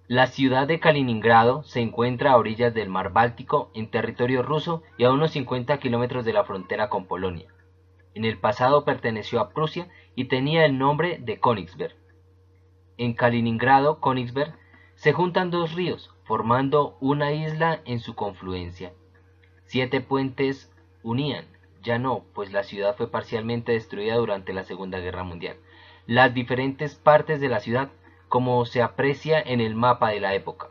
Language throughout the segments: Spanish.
La ciudad de Kaliningrado se encuentra a orillas del mar Báltico, en territorio ruso y a unos 50 kilómetros de la frontera con Polonia. En el pasado perteneció a Prusia y tenía el nombre de Königsberg. En Kaliningrado, Königsberg, se juntan dos ríos, formando una isla en su confluencia. 7 puentes unían, ya no, pues la ciudad fue parcialmente destruida durante la Segunda Guerra Mundial, las diferentes partes de la ciudad, como se aprecia en el mapa de la época.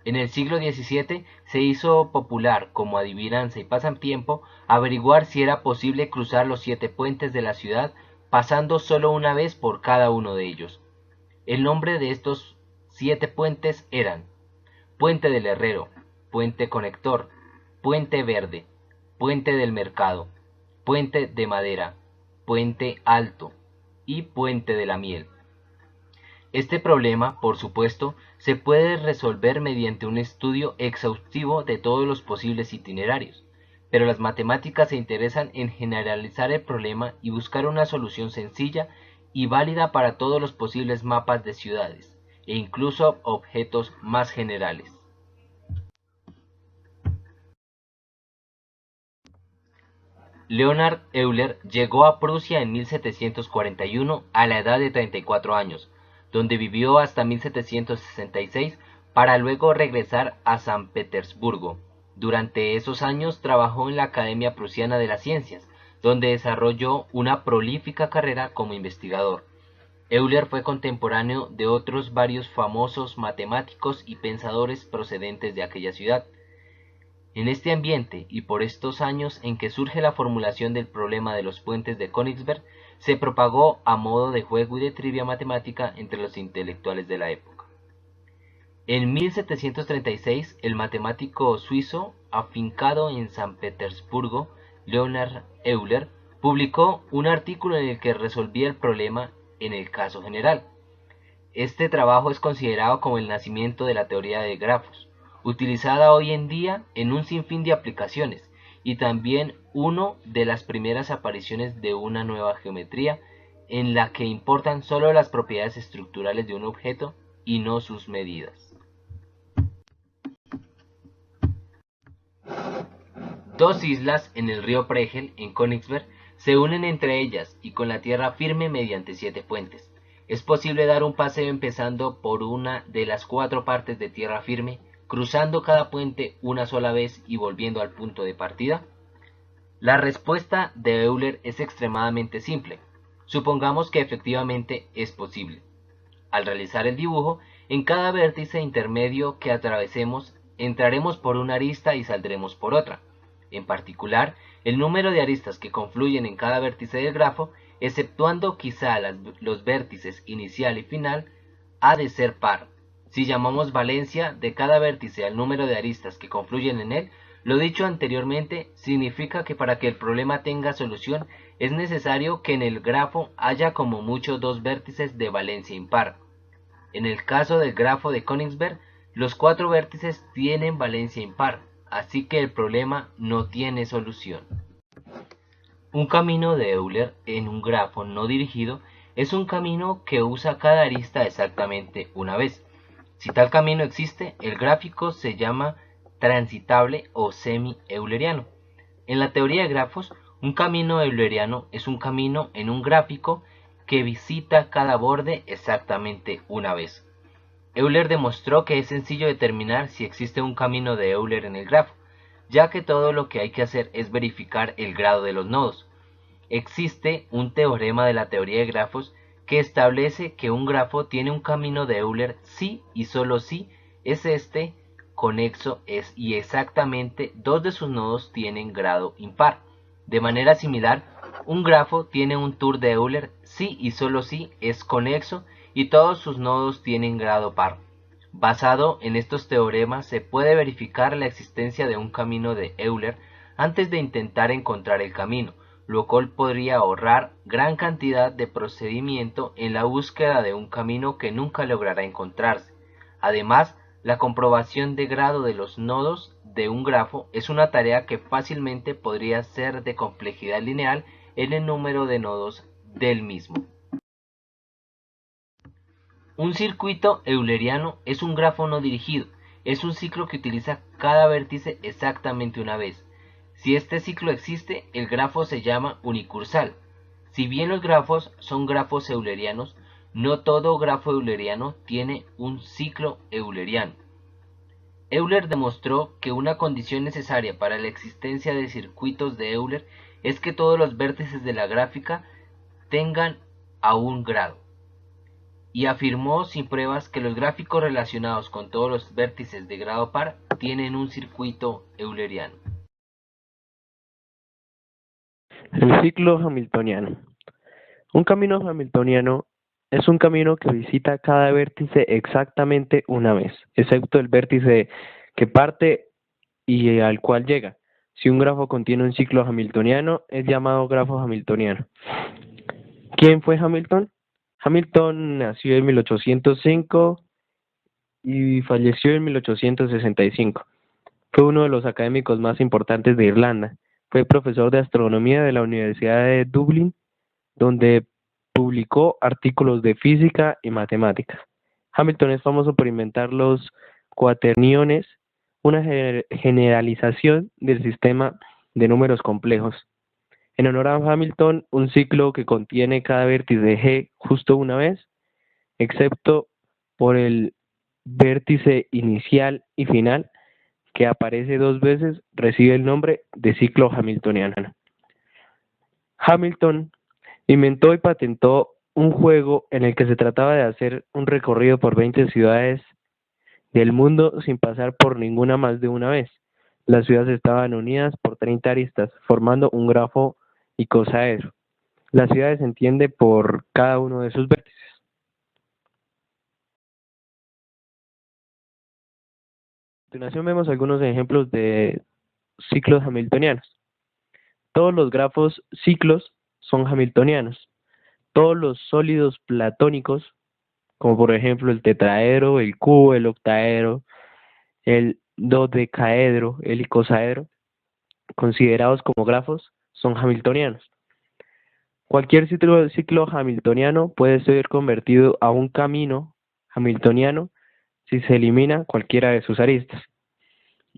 En el siglo XVII se hizo popular como adivinanza y pasatiempo averiguar si era posible cruzar los 7 puentes de la ciudad pasando solo una vez por cada uno de ellos. El nombre de estos 7 puentes eran Puente del Herrero, Puente Conector, Puente Verde, Puente del Mercado, Puente de Madera, Puente Alto y Puente de la Miel. Este problema, por supuesto, se puede resolver mediante un estudio exhaustivo de todos los posibles itinerarios, pero las matemáticas se interesan en generalizar el problema y buscar una solución sencilla y válida para todos los posibles mapas de ciudades, e incluso objetos más generales. Leonhard Euler llegó a Prusia en 1741 a la edad de 34 años, donde vivió hasta 1766 para luego regresar a San Petersburgo. Durante esos años trabajó en la Academia Prusiana de las Ciencias, donde desarrolló una prolífica carrera como investigador. Euler fue contemporáneo de otros varios famosos matemáticos y pensadores procedentes de aquella ciudad. En este ambiente y por estos años en que surge la formulación del problema de los puentes de Königsberg, se propagó a modo de juego y de trivia matemática entre los intelectuales de la época. En 1736, el matemático suizo, afincado en San Petersburgo, Leonhard Euler, publicó un artículo en el que resolvía el problema en el caso general. Este trabajo es considerado como el nacimiento de la teoría de grafos, utilizada hoy en día en un sinfín de aplicaciones, y también uno de las primeras apariciones de una nueva geometría en la que importan solo las propiedades estructurales de un objeto y no sus medidas. Dos islas en el río Pregel, en Königsberg, se unen entre ellas y con la tierra firme mediante 7 puentes. Es posible dar un paseo empezando por una de las 4 partes de tierra firme, cruzando cada puente una sola vez y volviendo al punto de partida. La respuesta de Euler es extremadamente simple. Supongamos que efectivamente es posible. Al realizar el dibujo, en cada vértice intermedio que atravesemos, entraremos por una arista y saldremos por otra. En particular, el número de aristas que confluyen en cada vértice del grafo, exceptuando quizá los vértices inicial y final, ha de ser par. Si llamamos valencia de cada vértice al número de aristas que confluyen en él, lo dicho anteriormente significa que para que el problema tenga solución es necesario que en el grafo haya como mucho 2 vértices de valencia impar. En el caso del grafo de Königsberg, los 4 vértices tienen valencia impar, así que el problema no tiene solución. Un camino de Euler en un grafo no dirigido es un camino que usa cada arista exactamente una vez. Si tal camino existe, el gráfico se llama transitable o semi-euleriano. En la teoría de grafos, un camino euleriano es un camino en un gráfico que visita cada borde exactamente una vez. Euler demostró que es sencillo determinar si existe un camino de Euler en el grafo, ya que todo lo que hay que hacer es verificar el grado de los nodos. Existe un teorema de la teoría de grafos que establece que un grafo tiene un camino de Euler si y solo si es este conexo y exactamente 2 de sus nodos tienen grado impar. De manera similar, un grafo tiene un tour de Euler si y solo si es conexo y todos sus nodos tienen grado par. Basado en estos teoremas se puede verificar la existencia de un camino de Euler antes de intentar encontrar el camino, lo cual podría ahorrar gran cantidad de procedimiento en la búsqueda de un camino que nunca logrará encontrarse. Además, la comprobación de grado de los nodos de un grafo es una tarea que fácilmente podría ser de complejidad lineal en el número de nodos del mismo. Un circuito euleriano es un grafo no dirigido. Es un ciclo que utiliza cada vértice exactamente una vez. Si este ciclo existe, el grafo se llama unicursal. Si bien los grafos son grafos eulerianos, no todo grafo euleriano tiene un ciclo euleriano. Euler demostró que una condición necesaria para la existencia de circuitos de Euler es que todos los vértices de la gráfica tengan a un grado, y afirmó sin pruebas que los gráficos relacionados con todos los vértices de grado par tienen un circuito euleriano. El ciclo hamiltoniano. Un camino hamiltoniano es un camino que visita cada vértice exactamente una vez, excepto el vértice que parte y al cual llega. Si un grafo contiene un ciclo hamiltoniano, es llamado grafo hamiltoniano. ¿Quién fue Hamilton? Hamilton nació en 1805 y falleció en 1865. Fue uno de los académicos más importantes de Irlanda. Fue profesor de astronomía de la Universidad de Dublín, donde publicó artículos de física y matemáticas. Hamilton es famoso por inventar los cuaterniones, una generalización del sistema de números complejos. En honor a Hamilton, un ciclo que contiene cada vértice G justo una vez, excepto por el vértice inicial y final, que aparece dos veces, recibe el nombre de ciclo hamiltoniano. Hamilton inventó y patentó un juego en el que se trataba de hacer un recorrido por 20 ciudades del mundo sin pasar por ninguna más de una vez. Las ciudades estaban unidas por 30 aristas, formando un grafo icosaedro. La ciudad se entiende por cada uno de sus vértices. A continuación vemos algunos ejemplos de ciclos hamiltonianos. Todos los grafos ciclos son hamiltonianos. Todos los sólidos platónicos, como por ejemplo el tetraedro, el cubo, el octaedro, el dodecaedro, el icosaedro, considerados como grafos, son hamiltonianos. Cualquier ciclo hamiltoniano puede ser convertido a un camino hamiltoniano si se elimina cualquiera de sus aristas,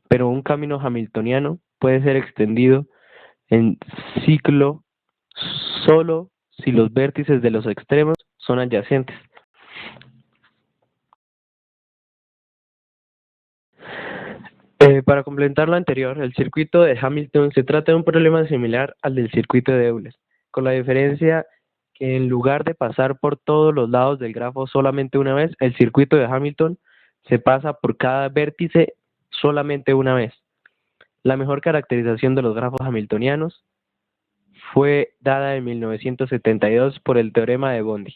pero un camino hamiltoniano puede ser extendido en ciclo solo si los vértices de los extremos son adyacentes. Para complementar lo anterior, el circuito de Hamilton se trata de un problema similar al del circuito de Euler, con la diferencia que en lugar de pasar por todos los lados del grafo solamente una vez, el circuito de Hamilton se pasa por cada vértice solamente una vez. La mejor caracterización de los grafos hamiltonianos fue dada en 1972 por el teorema de Bondi,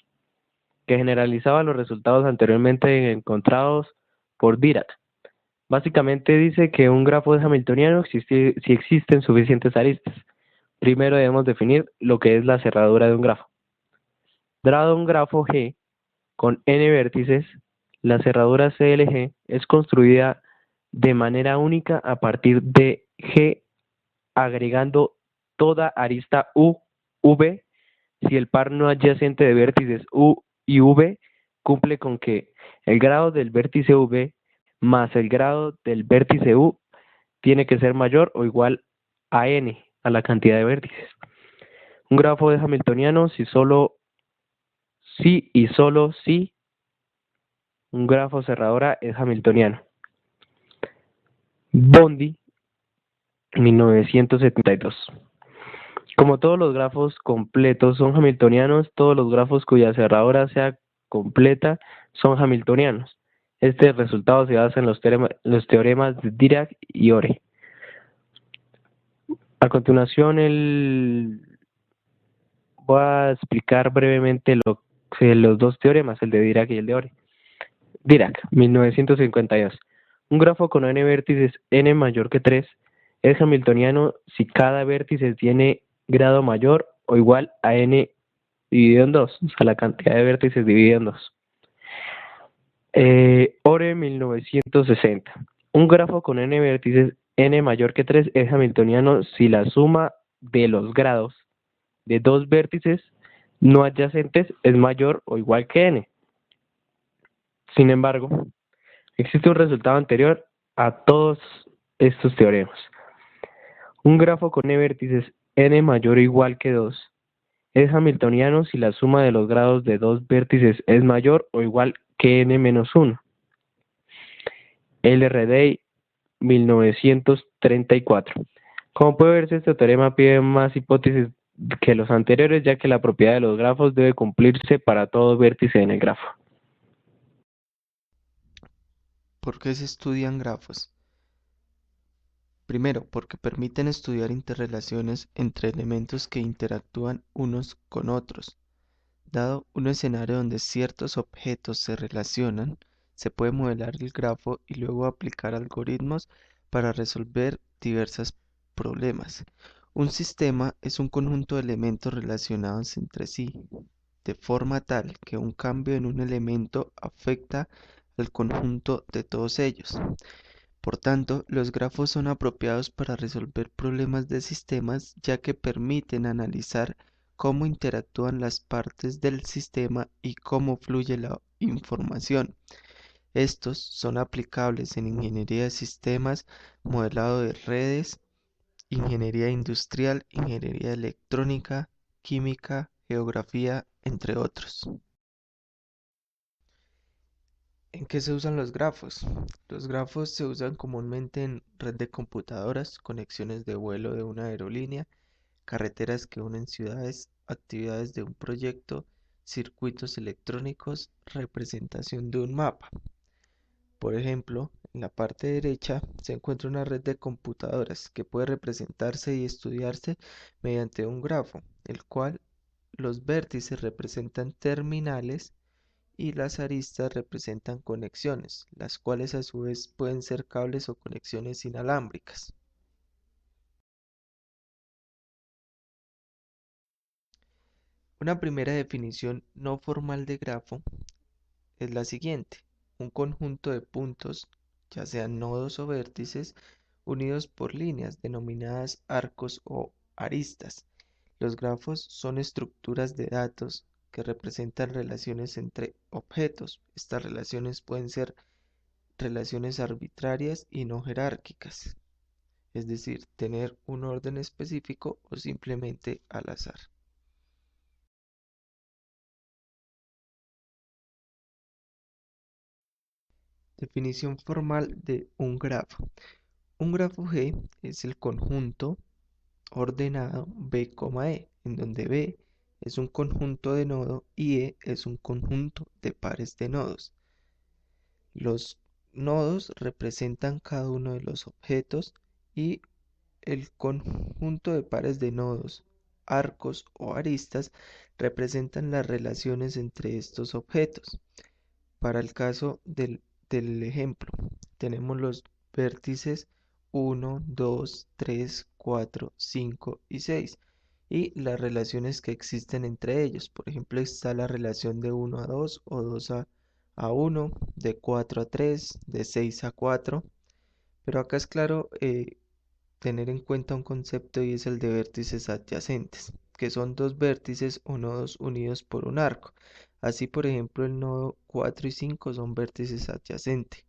que generalizaba los resultados anteriormente encontrados por Dirac. Básicamente dice que un grafo es hamiltoniano si existen suficientes aristas. Primero debemos definir lo que es la cerradura de un grafo. Dado un grafo G con n vértices, la cerradura CLG es construida de manera única a partir de G agregando toda arista U, V, si el par no adyacente de vértices U y V cumple con que el grado del vértice V más el grado del vértice U tiene que ser mayor o igual a n, a la cantidad de vértices. Un grafo es hamiltoniano si y solo si un grafo cerradura es hamiltoniano. Bondi, 1972. Como todos los grafos completos son hamiltonianos, todos los grafos cuya cerradura sea completa son hamiltonianos. Este resultado se basa en los teoremas de Dirac y Ore. A continuación, voy a explicar brevemente los dos teoremas, el de Dirac y el de Ore. Dirac, 1952. Un grafo con n vértices n mayor que 3 es hamiltoniano si cada vértice tiene grado mayor o igual a n dividido en 2, o sea, la cantidad de vértices dividida en 2. Ore, 1960. Un grafo con n vértices n mayor que 3 es hamiltoniano si la suma de los grados de dos vértices no adyacentes es mayor o igual que n. Sin embargo, existe un resultado anterior a todos estos teoremas. Un grafo con n vértices n mayor o igual que 2 es hamiltoniano si la suma de los grados de dos vértices es mayor o igual que n menos 1. LRD 1934. Como puede verse, este teorema pide más hipótesis que los anteriores, ya que la propiedad de los grafos debe cumplirse para todo vértice en el grafo. ¿Por qué se estudian grafos? Primero, porque permiten estudiar interrelaciones entre elementos que interactúan unos con otros. Dado un escenario donde ciertos objetos se relacionan, se puede modelar el grafo y luego aplicar algoritmos para resolver diversos problemas. Un sistema es un conjunto de elementos relacionados entre sí, de forma tal que un cambio en un elemento afecta al conjunto de todos ellos. Por tanto, los grafos son apropiados para resolver problemas de sistemas, ya que permiten analizar cómo interactúan las partes del sistema y cómo fluye la información. Estos son aplicables en ingeniería de sistemas, modelado de redes, ingeniería industrial, ingeniería electrónica, química, geografía, entre otros. ¿En qué se usan los grafos? Los grafos se usan comúnmente en red de computadoras, conexiones de vuelo de una aerolínea, carreteras que unen ciudades, actividades de un proyecto, circuitos electrónicos, representación de un mapa. Por ejemplo, en la parte derecha se encuentra una red de computadoras que puede representarse y estudiarse mediante un grafo, el cual los vértices representan terminales y las aristas representan conexiones, las cuales a su vez pueden ser cables o conexiones inalámbricas. Una primera definición no formal de grafo es la siguiente: un conjunto de puntos, ya sean nodos o vértices, unidos por líneas denominadas arcos o aristas. Los grafos son estructuras de datos que representan relaciones entre objetos. Estas relaciones pueden ser relaciones arbitrarias y no jerárquicas, es decir, tener un orden específico o simplemente al azar. Definición formal de un grafo. Un grafo G es el conjunto ordenado B, E, en donde B es un conjunto de nodo y E es un conjunto de pares de nodos. Los nodos representan cada uno de los objetos y el conjunto de pares de nodos, arcos o aristas representan las relaciones entre estos objetos. Para el caso del ejemplo, tenemos los vértices 1, 2, 3, 4, 5 y 6 y las relaciones que existen entre ellos. Por ejemplo, está la relación de 1 a 2 o 2 a 1, de 4 a 3, de 6 a 4. Pero acá es claro tener en cuenta un concepto y es el de vértices adyacentes, que son dos vértices o nodos unidos por un arco. Así, por ejemplo, el nodo 4 y 5 son vértices adyacentes.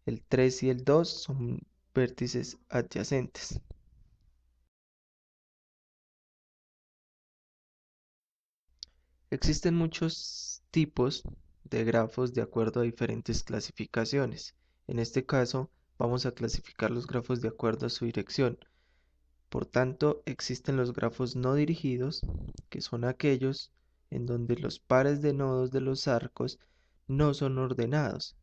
El 3 y el 2 son vértices adyacentes. Existen muchos tipos de grafos de acuerdo a diferentes clasificaciones. En este caso, vamos a clasificar los grafos de acuerdo a su dirección. Por tanto, existen los grafos no dirigidos, que son aquellos en donde los pares de nodos de los arcos no son ordenados,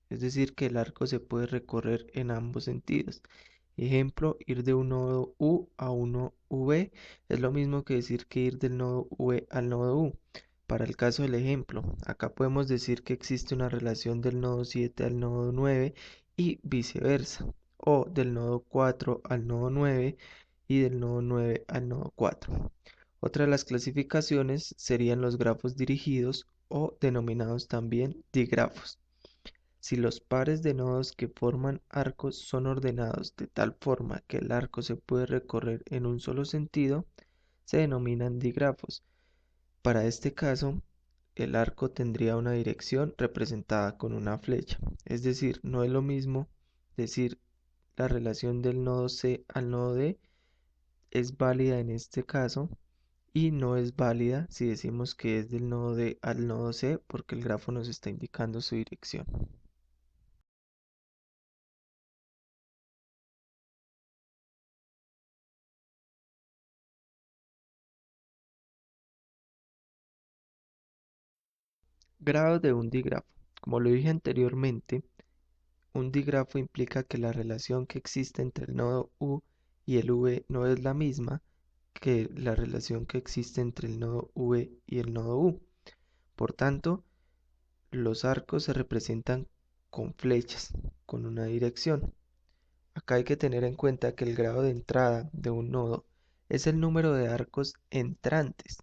es decir, que el arco se puede recorrer en ambos sentidos. Ejemplo, ir de un nodo U a un nodo V es lo mismo que decir que ir del nodo V al nodo U. Para el caso del ejemplo, acá podemos decir que existe una relación del nodo 7 al nodo 9 y viceversa, o del nodo 4 al nodo 9 y del nodo 9 al nodo 4. Otra de las clasificaciones serían los grafos dirigidos o denominados también digrafos. Si los pares de nodos que forman arcos son ordenados de tal forma que el arco se puede recorrer en un solo sentido, se denominan digrafos. Para este caso, el arco tendría una dirección representada con una flecha. Es decir, no es lo mismo decir la relación del nodo C al nodo D es válida en este caso y no es válida si decimos que es del nodo D al nodo C porque el grafo nos está indicando su dirección. Grado de un dígrafo. Como lo dije anteriormente, un dígrafo implica que la relación que existe entre el nodo U y el V no es la misma que la relación que existe entre el nodo V y el nodo U. Por tanto, los arcos se representan con flechas, con una dirección. Acá hay que tener en cuenta que el grado de entrada de un nodo es el número de arcos entrantes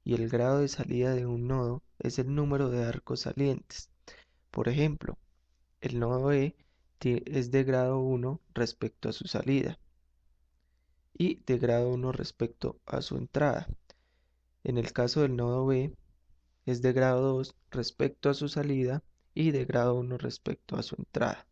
y el grado de salida de un nodo es el número de arcos salientes. Por ejemplo, el nodo E es de grado 1 respecto a su salida y de grado 1 respecto a su entrada. En el caso del nodo B es de grado 2 respecto a su salida y de grado 1 respecto a su entrada.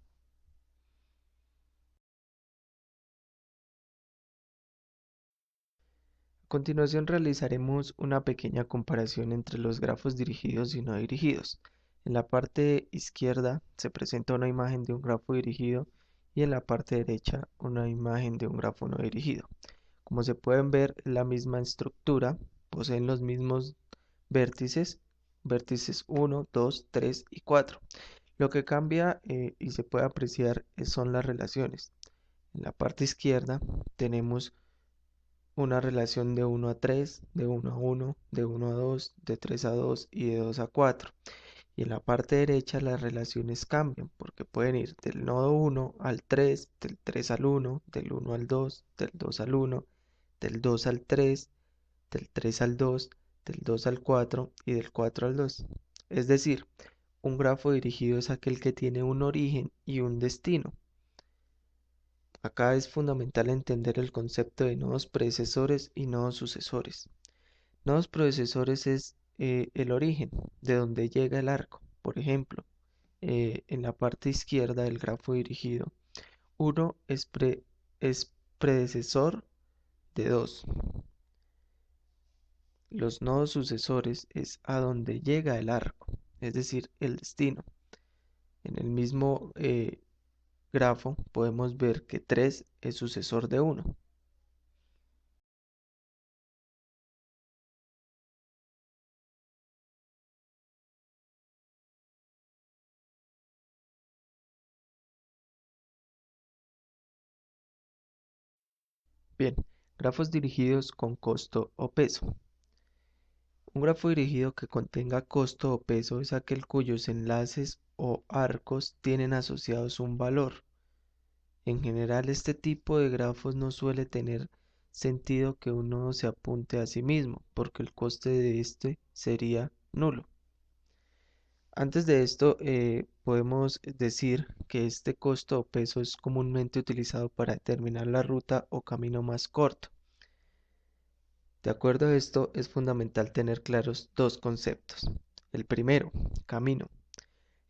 A continuación realizaremos una pequeña comparación entre los grafos dirigidos y no dirigidos. En la parte izquierda se presenta una imagen de un grafo dirigido y en la parte derecha una imagen de un grafo no dirigido. Como se pueden ver, la misma estructura, poseen los mismos vértices, vértices 1, 2, 3 y 4. Lo que cambia y se puede apreciar son las relaciones. En la parte izquierda tenemos una relación de 1 a 3, de 1 a 1, de 1 a 2, de 3 a 2 y de 2 a 4. Y en la parte derecha las relaciones cambian porque pueden ir del nodo 1 al 3, del 3 al 1, del 1 al 2, del 2 al 1, del 2 al 3, del 3 al 2, del 2 al 4 y del 4 al 2. Es decir, un grafo dirigido es aquel que tiene un origen y un destino. Acá es fundamental entender el concepto de nodos predecesores y nodos sucesores. Nodos predecesores es el origen, de donde llega el arco. Por ejemplo, en la parte izquierda del grafo dirigido, 1 es predecesor de 2. Los nodos sucesores es a donde llega el arco, es decir, el destino. En el mismo grafo podemos ver que 3 es sucesor de 1. Bien, grafos dirigidos con costo o peso. Un grafo dirigido que contenga costo o peso es aquel cuyos enlaces o arcos tienen asociados un valor. En general, este tipo de grafos no suele tener sentido que un nodo se apunte a sí mismo, porque el coste de este sería nulo. Antes de esto, podemos decir que este costo o peso es comúnmente utilizado para determinar la ruta o camino más corto. De acuerdo a esto, es fundamental tener claros dos conceptos. El primero, camino.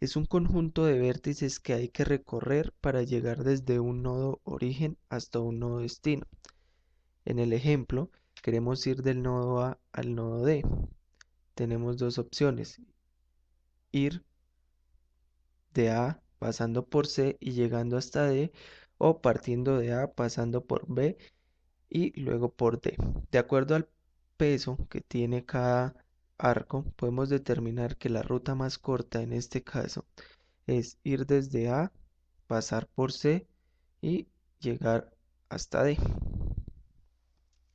Es un conjunto de vértices que hay que recorrer para llegar desde un nodo origen hasta un nodo destino. En el ejemplo, queremos ir del nodo A al nodo D. Tenemos dos opciones, ir de A pasando por C y llegando hasta D, o partiendo de A pasando por B y luego por D. De acuerdo al peso que tiene cada arco, podemos determinar que la ruta más corta en este caso es ir desde A, pasar por C y llegar hasta D.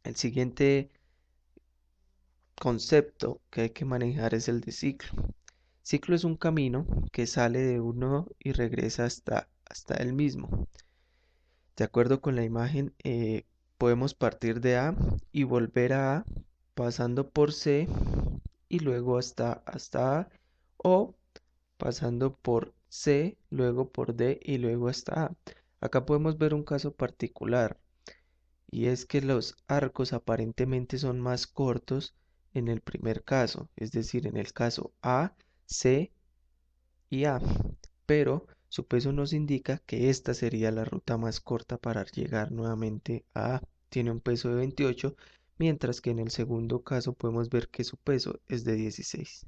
El siguiente concepto que hay que manejar es el de ciclo. Ciclo es un camino que sale de un nodo y regresa hasta el mismo. De acuerdo con la imagen, podemos partir de A y volver a A pasando por C y luego hasta A, o pasando por C, luego por D y luego hasta A. Acá podemos ver un caso particular y es que los arcos aparentemente son más cortos en el primer caso, es decir, en el caso A, C y A, pero su peso nos indica que esta sería la ruta más corta para llegar nuevamente a A. Tiene un peso de 28, mientras que en el segundo caso podemos ver que su peso es de 16.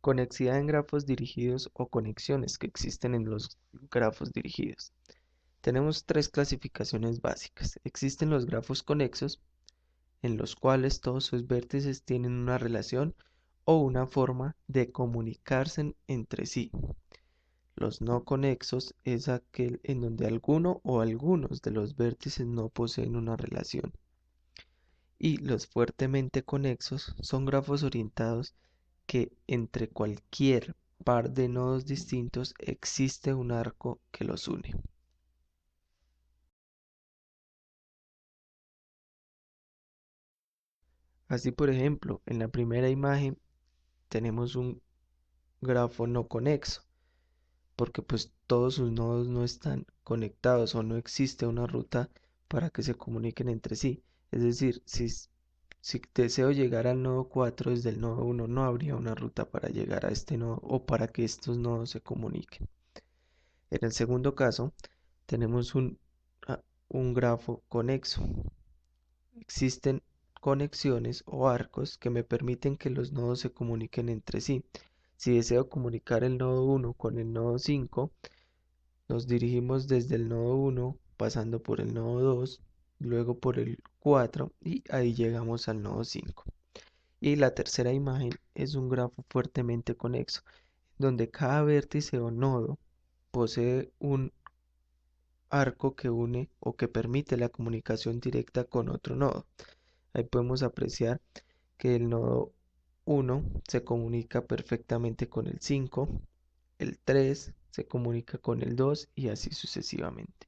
Conexidad en grafos dirigidos o conexiones que existen en los grafos dirigidos. Tenemos tres clasificaciones básicas. Existen los grafos conexos, en los cuales todos sus vértices tienen una relación o una forma de comunicarse entre sí. Los no conexos es aquel en donde alguno o algunos de los vértices no poseen una relación. Y los fuertemente conexos son grafos orientados que entre cualquier par de nodos distintos existe un arco que los une. Así, por ejemplo, en la primera imagen tenemos un grafo no conexo, porque pues todos sus nodos no están conectados o no existe una ruta para que se comuniquen entre sí. Es decir, si deseo llegar al nodo 4 desde el nodo 1, no habría una ruta para llegar a este nodo o para que estos nodos se comuniquen. En el segundo caso, tenemos un grafo conexo. Existen conexiones o arcos que me permiten que los nodos se comuniquen entre sí. Si deseo comunicar el nodo 1 con el nodo 5, nos dirigimos desde el nodo 1 pasando por el nodo 2, luego por el 4 y ahí llegamos al nodo 5. Y la tercera imagen es un grafo fuertemente conexo, donde cada vértice o nodo posee un arco que une o que permite la comunicación directa con otro nodo. Ahí podemos apreciar que el nodo 1 se comunica perfectamente con el 5, el 3 se comunica con el 2 y así sucesivamente.